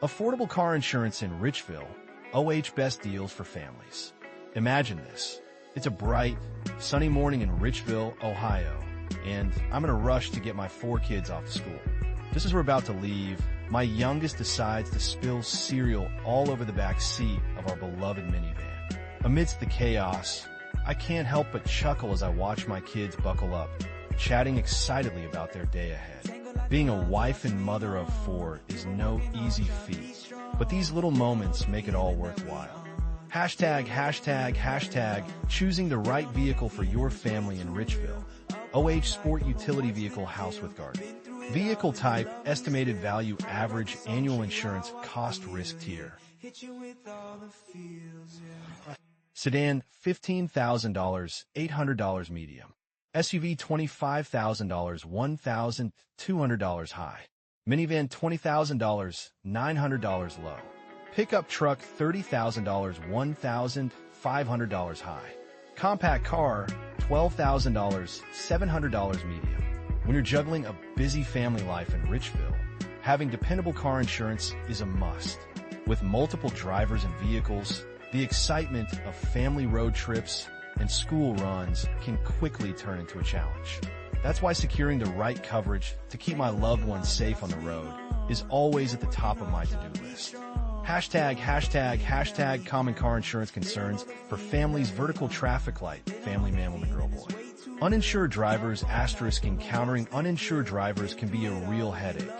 Affordable car insurance in Richville, OH best deals for families. Imagine this. It's a bright, sunny morning in Richville, Ohio, and I'm in a rush to get my 4 kids off to school. Just as we're about to leave, my youngest decides to spill cereal all over the back seat of our beloved minivan. Amidst the chaos, I can't help but chuckle as I watch my kids buckle up, chatting excitedly about their day ahead. Being a wife and mother of 4 is no easy feat, but these little moments make it all worthwhile. Hashtag choosing the right vehicle for your family in Richville. OH Sport Utility Vehicle House with Garden. Vehicle type, estimated value, average, annual insurance, cost, risk tier. Sedan, $15,000, $800 medium. SUV, $25,000, $1,200 high. Minivan, $20,000, $900 low. Pickup truck, $30,000, $1,500 high. Compact car, $12,000, $700 medium. When you're juggling a busy family life in Richville, having dependable car insurance is a must. With multiple drivers and vehicles, the excitement of family road trips and school runs can quickly turn into a challenge. That's why securing the right coverage to keep my loved ones safe on the road is always at the top of my to-do list. Hashtag common car insurance concerns for families, vertical traffic light, family man, woman, girl, boy. Uninsured drivers, asterisk, encountering uninsured drivers can be a real headache,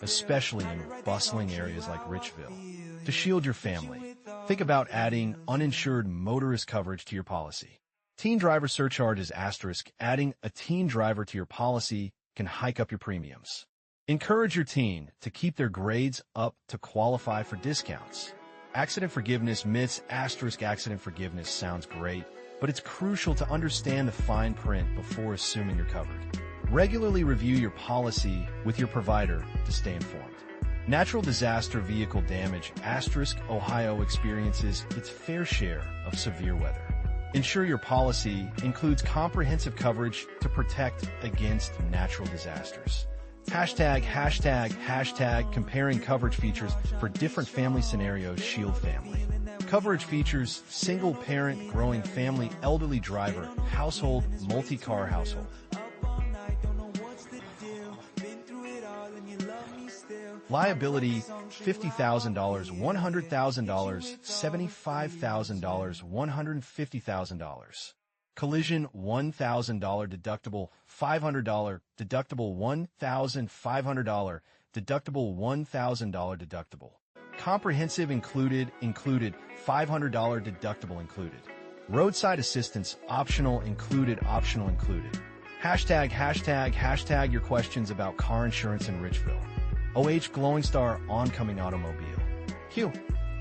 especially in bustling areas like Richville. To shield your family, think about adding uninsured motorist coverage to your policy. Teen driver surcharges, asterisk, adding a teen driver to your policy can hike up your premiums. Encourage your teen to keep their grades up to qualify for discounts. Accident forgiveness myths, asterisk, accident forgiveness sounds great, but it's crucial to understand the fine print before assuming you're covered. Regularly review your policy with your provider to stay informed. Natural disaster vehicle damage, asterisk, Ohio experiences its fair share of severe weather. Ensure your policy includes comprehensive coverage to protect against natural disasters. Hashtag comparing coverage features for different family scenarios, shield family. Coverage features single parent, growing family, elderly driver, household, multi-car household. Liability, $50,000, $100,000, $75,000, $150,000. Collision, $1,000 deductible, $500 deductible, $1,500 deductible, $1,000 deductible. Comprehensive included, $500 deductible included. Roadside assistance, optional included. Hashtag your questions about car insurance in Richville. OH Glowing Star Oncoming Automobile. Q.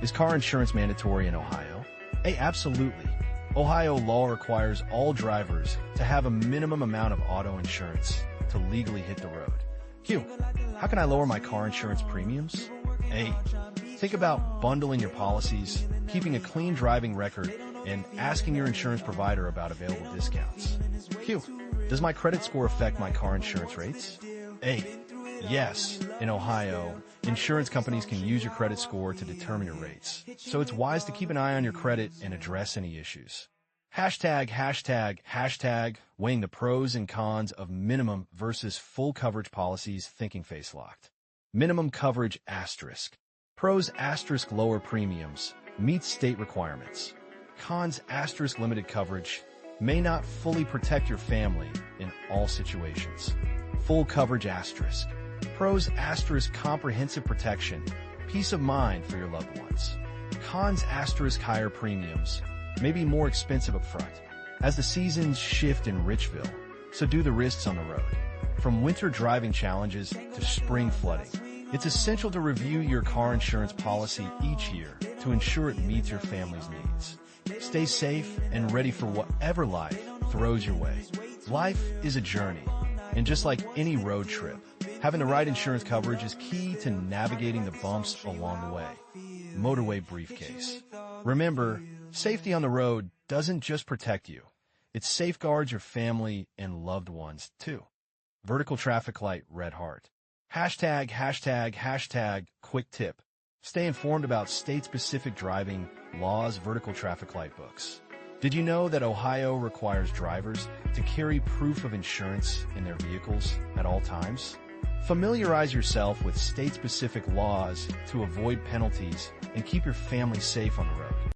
Is car insurance mandatory in Ohio? A. Absolutely. Ohio law requires all drivers to have a minimum amount of auto insurance to legally hit the road. Q. How can I lower my car insurance premiums? A. Think about bundling your policies, keeping a clean driving record, and asking your insurance provider about available discounts. Q. Does my credit score affect my car insurance rates? A. Yes, in Ohio, insurance companies can use your credit score to determine your rates, so it's wise to keep an eye on your credit and address any issues. Hashtag weighing the pros and cons of minimum versus full coverage policies, thinking face locked. Minimum coverage, asterisk. Pros, asterisk, lower premiums, meets state requirements. Cons, asterisk, limited coverage, may not fully protect your family in all situations. Full coverage, asterisk. Pros, asterisk, comprehensive protection, peace of mind for your loved ones. Cons, asterisk, higher premiums, may be more expensive up front. As the seasons shift in Richville, so do the risks on the road. From winter driving challenges to spring flooding, it's essential to review your car insurance policy each year to ensure it meets your family's needs. Stay safe and ready for whatever life throws your way. Life is a journey, and just like any road trip, having the right insurance coverage is key to navigating the bumps along the way. Motorway briefcase. Remember, safety on the road doesn't just protect you. It safeguards your family and loved ones, too. Vertical traffic light, red heart. Hashtag quick tip. Stay informed about state-specific driving laws, vertical traffic light books. Did you know that Ohio requires drivers to carry proof of insurance in their vehicles at all times? Familiarize yourself with state-specific laws to avoid penalties and keep your family safe on the road.